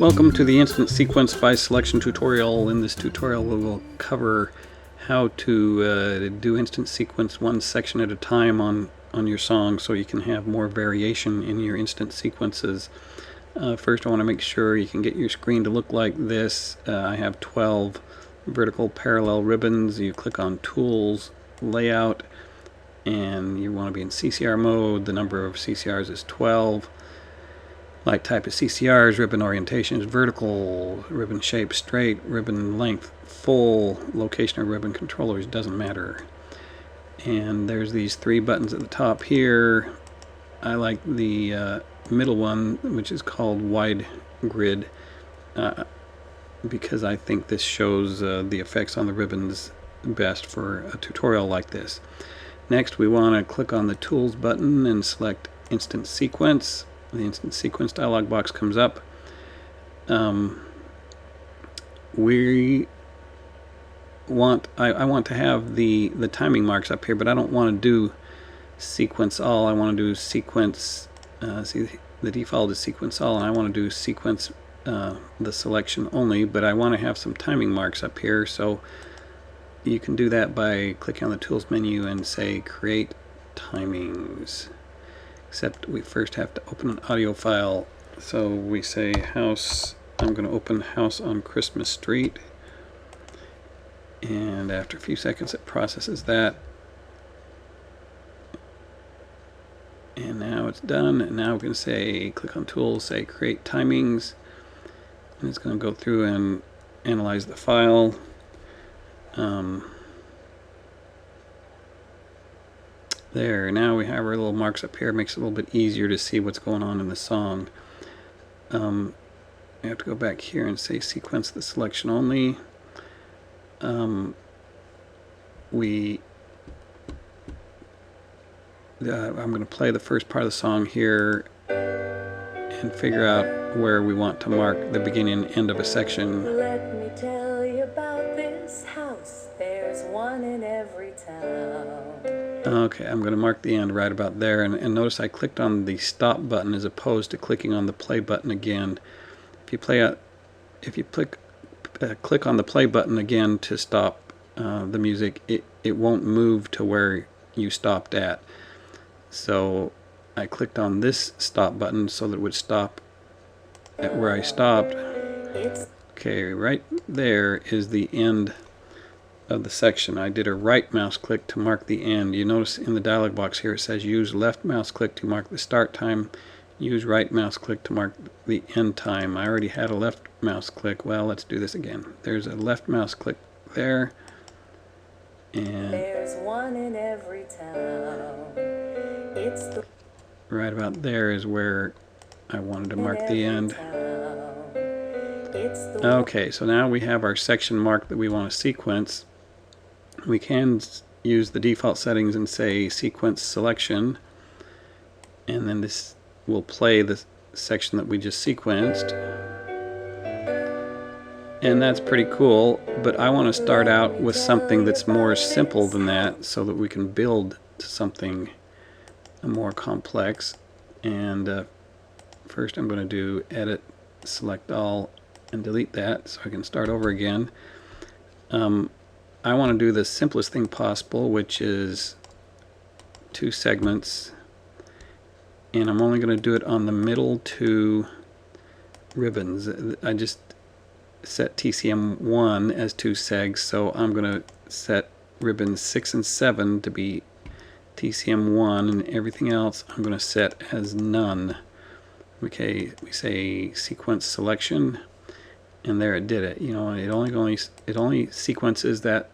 Welcome to the Instant Sequence by Selection tutorial. In this tutorial we will cover how to do instant sequence one section at a time on your song so you can have more variation in your instant sequences. First I want to make sure you can get your screen to look like this. I have 12 vertical parallel ribbons. You click on Tools, Layout, and you want to be in CCR mode. The number of CCRs is 12. Light type is CCRs, ribbon orientation is vertical, ribbon shape straight, ribbon length full, location of ribbon controllers doesn't matter. And there's these three buttons at the top here. I like the middle one, which is called wide grid, because I think this shows the effects on the ribbons best for a tutorial like this. Next we want to click on the Tools button and select Instant Sequence. The Instant Sequence dialog box comes up. I want to have the timing marks up here, but I don't want to do sequence all. I want to do sequence. See, the default is sequence all, and I want to do sequence the selection only, but I want to have some timing marks up here. So you can do that by clicking on the Tools menu and say Create Timings. Except we first have to open an audio file. So we say house. I'm going to open House on Christmas Street, and after a few seconds it processes that, and now it's done. And now we're going to say, click on Tools, say Create Timings, and it's going to go through and analyze the file. There, now we have our little marks up here. It makes it a little bit easier to see what's going on in the song. I have to go back here and say sequence the selection only. I'm going to play the first part of the song here and figure out where we want to mark the beginning and end of a section. Let me tell you about this house. There's one in every town. Okay, I'm going to mark the end right about there, and notice I clicked on the stop button as opposed to clicking on the play button again. If you click on the play button again to stop the music, it won't move to where you stopped at. So I clicked on this stop button so that it would stop at where I stopped. Okay, right there is the end of the section. I did a right mouse click to mark the end. You notice in the dialog box here it says use left mouse click to mark the start time, use right mouse click to mark the end time. I already had a left mouse click. Well, let's do this again. There's a left mouse click there, and there's one in every town. It's the right about there is where I wanted to mark the end. Okay, so now we have our section marked that we want to sequence. We can use the default settings and say sequence selection, and then this will play the section that we just sequenced, and that's pretty cool. But I want to start out with something that's more simple than that so that we can build to something more complex. And first I'm going to do edit, select all, and delete that so I can start over again. I want to do the simplest thing possible, which is 2 segments, and I'm only going to do it on the middle 2 ribbons. I just set TCM1 as 2 segs, so I'm going to set ribbons 6 and 7 to be TCM1, and everything else I'm going to set as none. Okay, we say sequence selection, and there it did it. You know, it only sequences the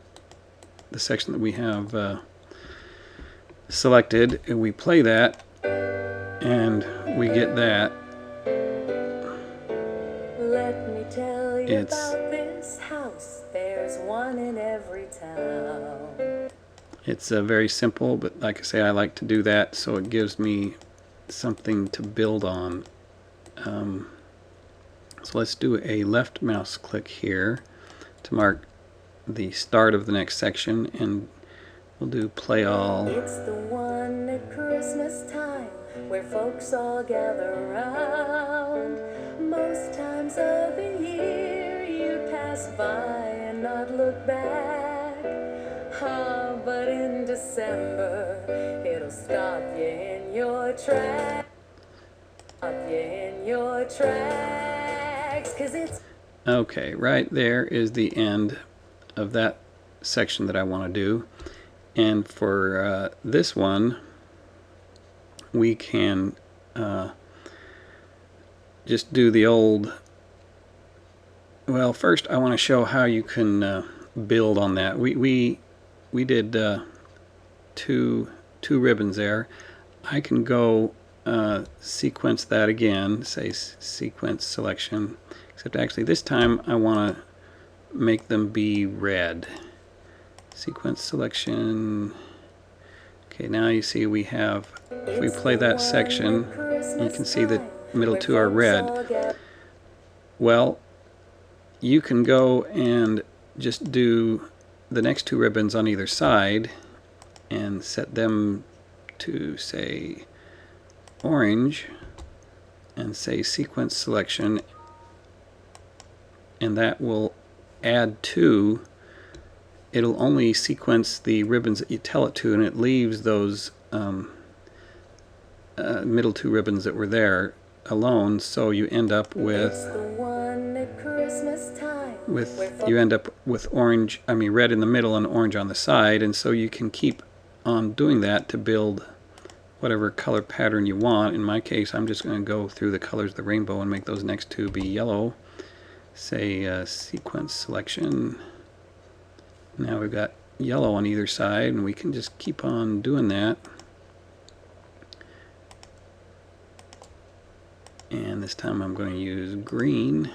section that we have selected, and we play that, and we get that. Let me tell you about this house. There's one in every town. It's very simple, but like I say, I like to do that so it gives me something to build on. So let's do a left mouse click here to mark the start of the next section, and we'll do play all. It's the one at Christmas time. where folks all gather round. Most times of the year you'd pass by and not look back. Ah, but in December it'll stop you in your tracks. Stop you in your tracks, 'cause it's okay, right there is the end of that section that I want to do. And for this one, we can just do the old. Well, first I want to show how you can build on that. We did two ribbons there. I can go sequence that again, say sequence selection, except actually this time I want to make them be red. Sequence selection. Okay, now you see we have, if we play that section, you can see the middle two are red. Well, you can go and just do the next two ribbons on either side and set them to, say, orange, and say sequence selection, and that will add to, it'll only sequence the ribbons that you tell it to, and it leaves those middle two ribbons that were there alone, so you end up with orange, I mean red in the middle and orange on the side, and so you can keep on doing that to build whatever color pattern you want. In my case, I'm just going to go through the colors of the rainbow and make those next two be yellow. Say sequence selection. Now we've got yellow on either side, and we can just keep on doing that. And this time I'm going to use green.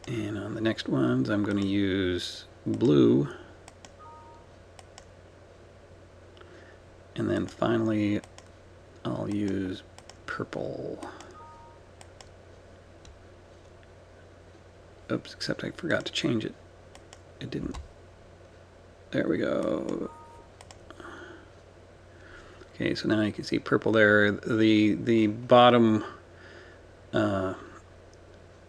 And on the next ones I'm going to use blue. And then finally I'll use purple. Oops, except I forgot to change it. It didn't. There we go. Okay, so now you can see purple there. The bottom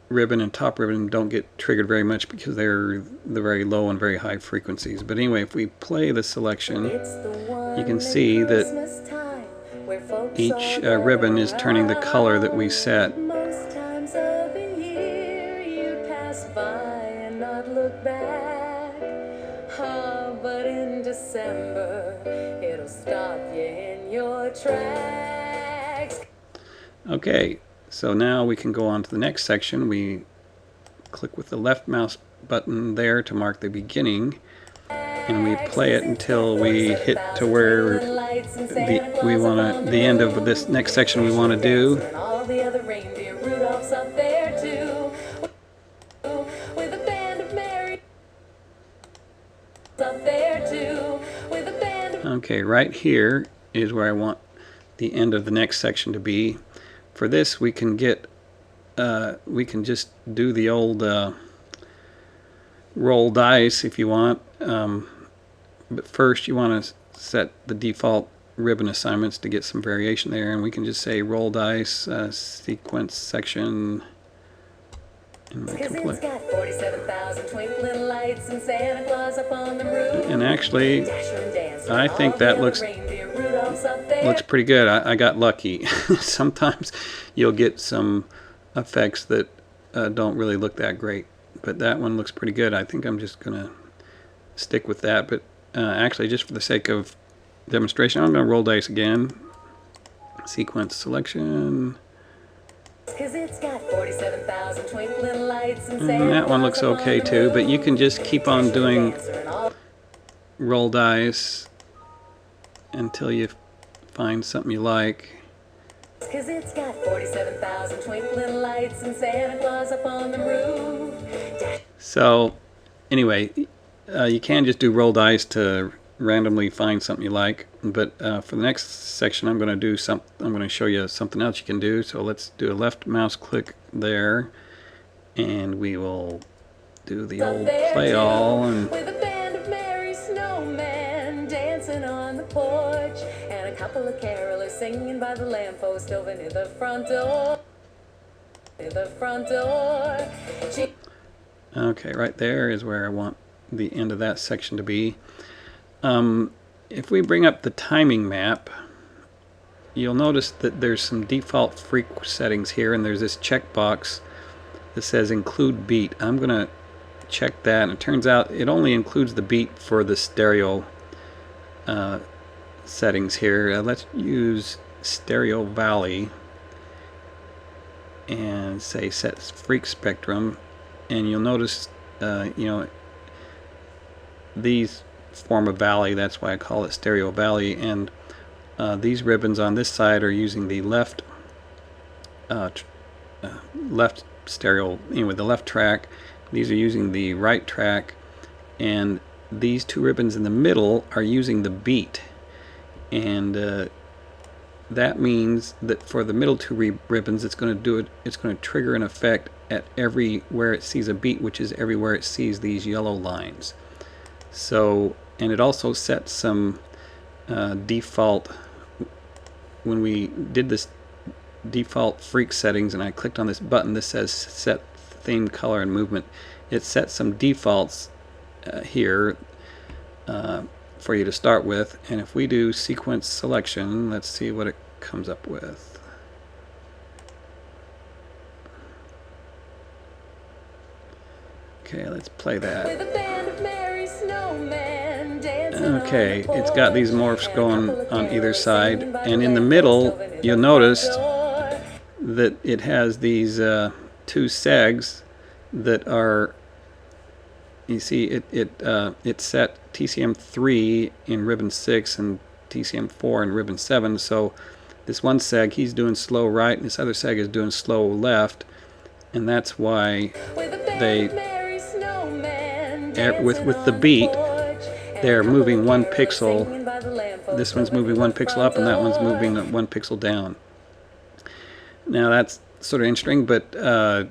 ribbon and top ribbon don't get triggered very much because they're the very low and very high frequencies. But anyway, if we play the selection, you can see that each ribbon is turning the color that we set. most times of the year you pass by and not look back. Ah, but in December it'll stop you in your tracks. Okay, so now we can go on to the next section. We click with the left mouse button there to mark the beginning, and we play it until we hit to where the end of this next section we want to do. And all the other reindeer Rudolph's up there too, with a band of merry up there too, with a band of. Okay, right here is where I want the end of the next section to be. For this, we can get we can just do the old roll dice if you want, but first you want to set the default ribbon assignments to get some variation there, and we can just say roll dice sequence section, and we can play. It's got 47,000 twinkling lights and Santa Claus up on the roof. And actually, I think that looks pretty good. I got lucky. Sometimes you'll get some effects that don't really look that great, but that one looks pretty good. I think I'm just gonna stick with that, but actually, just for the sake of demonstration, I'm gonna roll dice again. Sequence selection. It's got 47,000 twinkling lights and that one looks okay too, but you can just keep on doing roll dice until you find something you like. It's got 47,000 twinkling lights and Santa Claus up on the roof. So anyway, you can just do roll dice to randomly find something you like, but for the next section I'm going to show you something else you can do. So let's do a left mouse click there, and we will do the old play all, and dancing on the porch, and a couple of carolers singing by the lamppost over near the front door. Near the front door. Okay, right there is where I want the end of that section to be. If we bring up the timing map, you'll notice that there's some default freak settings here, and there's this checkbox that says include beat. I'm going to check that, and it turns out it only includes the beat for the stereo settings here. Let's use Stereo Valley and say set freak spectrum, and you'll notice these form a valley. That's why I call it Stereo Valley, and these ribbons on this side are using the left stereo, the left track. These are using the right track, and these two ribbons in the middle are using the beat, and that means that for the middle two ribbons, it's going to trigger an effect at everywhere it sees a beat, which is everywhere it sees these yellow lines. So, and it also sets some default. When we did this default freak settings and I clicked on this button, this says set theme, color, and movement. It sets some defaults here for you to start with, and if we do sequence selection, let's see what it comes up with. Okay, let's play that. Okay, it's got these morphs going on either side, and in the middle you'll notice that it has these two segs that are, you see it set TCM3 in ribbon 6 and TCM4 in ribbon 7, so this one seg, he's doing slow right, and this other seg is doing slow left, and that's why they, with the beat, they're moving one pixel. This one's moving one pixel up, and that one's moving one pixel down. Now that's sort of interesting, but I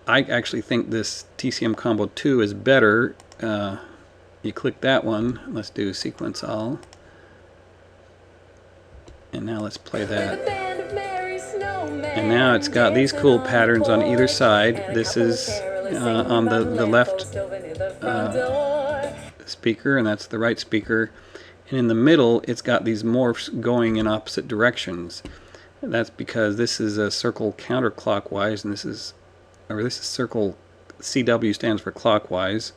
actually think this TCM Combo 2 is better. You click that one. Let's do sequence all. And now let's play that. And now it's got these cool patterns on either side. This is on the left speaker, and that's the right speaker. And in the middle, it's got these morphs going in opposite directions. And that's because this is a circle counterclockwise, and this is circle, CW stands for clockwise,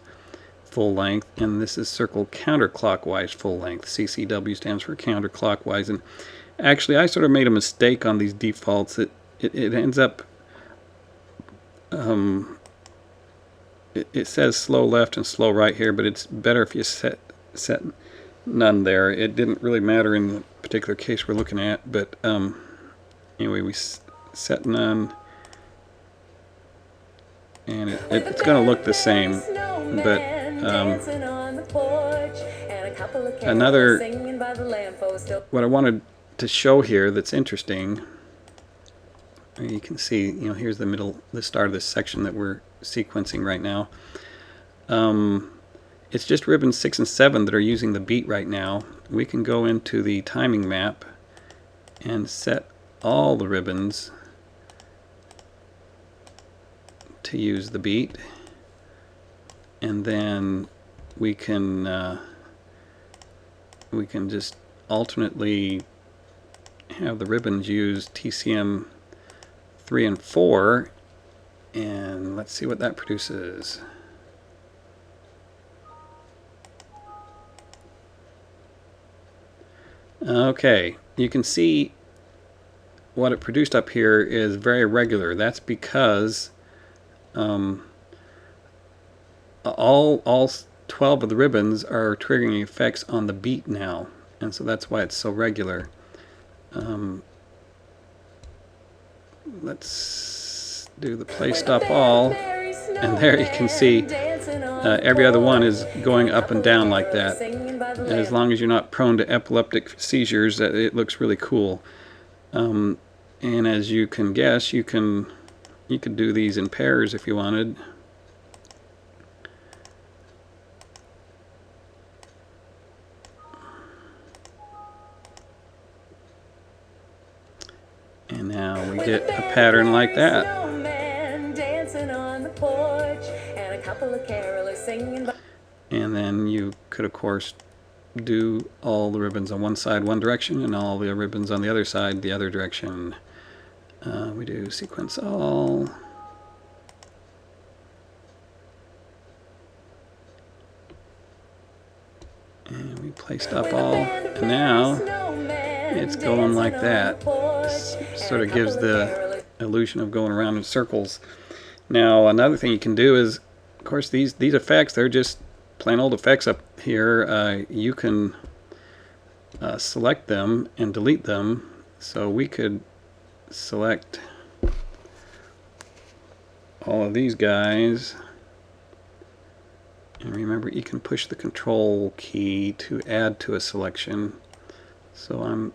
full length, and this is circle counterclockwise full length. CCW stands for counterclockwise. And actually, I sort of made a mistake on these defaults. It ends up, it says slow left and slow right here, but it's better if you set none there. It didn't really matter in the particular case we're looking at, but anyway, we set none, and it's going to look the same, but what I wanted to show here that's interesting, you can see, here's the start of this section that we're sequencing right now. It's just ribbons 6 and 7 that are using the beat right now. We can go into the timing map and set all the ribbons to use the beat, and then we can just alternately have the ribbons use TCM 3 and 4, and let's see what that produces. Okay, you can see what it produced up here is very regular. That's because all 12 of the ribbons are triggering effects on the beat now, and so that's why it's so regular. Let's do the play stop all, and there you can see every other one is going up and down like that. And as long as you're not prone to epileptic seizures, it looks really cool. And as you can guess, you could do these in pairs if you wanted. And now we get a pattern like that. Dancing on the porch, and a couple of carolers singing. And then you could, of course, do all the ribbons on one side one direction and all the ribbons on the other side the other direction. We do sequence all. And we play stop all. And now it's going like that. Sort of gives the illusion of going around in circles. Now another thing you can do is, of course, these effects, they're just plain old effects up here. You can select them and delete them. So we could select all of these guys. And remember, you can push the control key to add to a selection. So I'm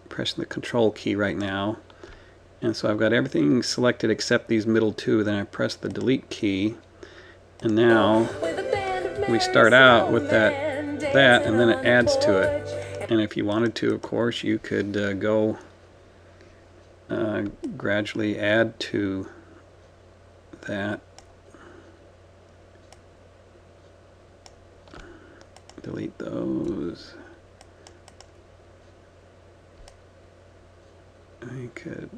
pressing the control key right now. And so I've got everything selected except these middle two. Then I press the delete key. And now we start out with that, and then it adds to it. And if you wanted to, of course, you could go gradually add to that. Delete those. I could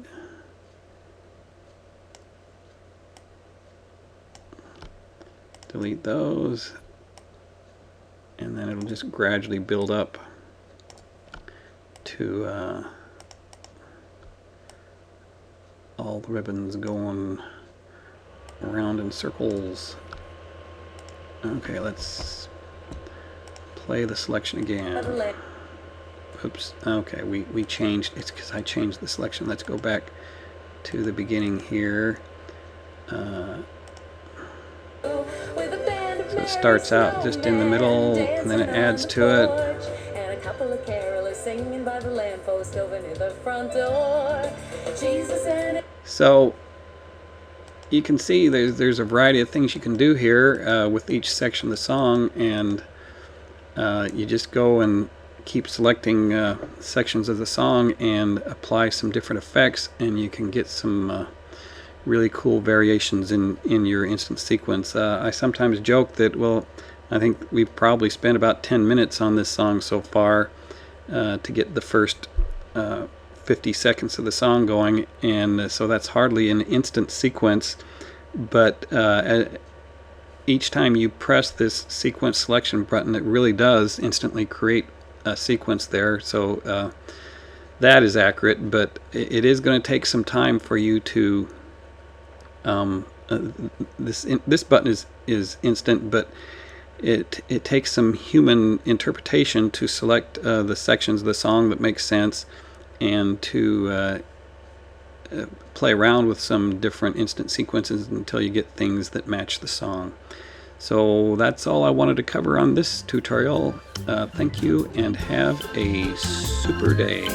delete those, and then it'll just gradually build up to all the ribbons going around in circles. Okay, let's play the selection again. Oops. Okay, we changed. It's because I changed the selection. Let's go back to the beginning here. So it starts out just in the middle, and then it adds to it. And a couple of carolers singing by the lamppost over near the front door. Jesus and so you can see there's a variety of things you can do here with each section of the song, and you just go and keep selecting sections of the song and apply some different effects, and you can get some really cool variations in your instant sequence. I sometimes joke that, well, I think we've probably spent about 10 minutes on this song so far to get the first 50 seconds of the song going, and so that's hardly an instant sequence, but each time you press this sequence selection button, it really does instantly create a sequence there. So that is accurate, but it is going to take some time for you to this button is instant, but it takes some human interpretation to select the sections of the song that make sense, and to play around with some different instant sequences until you get things that match the song. So that's all I wanted to cover on this tutorial. Thank you, and have a super day.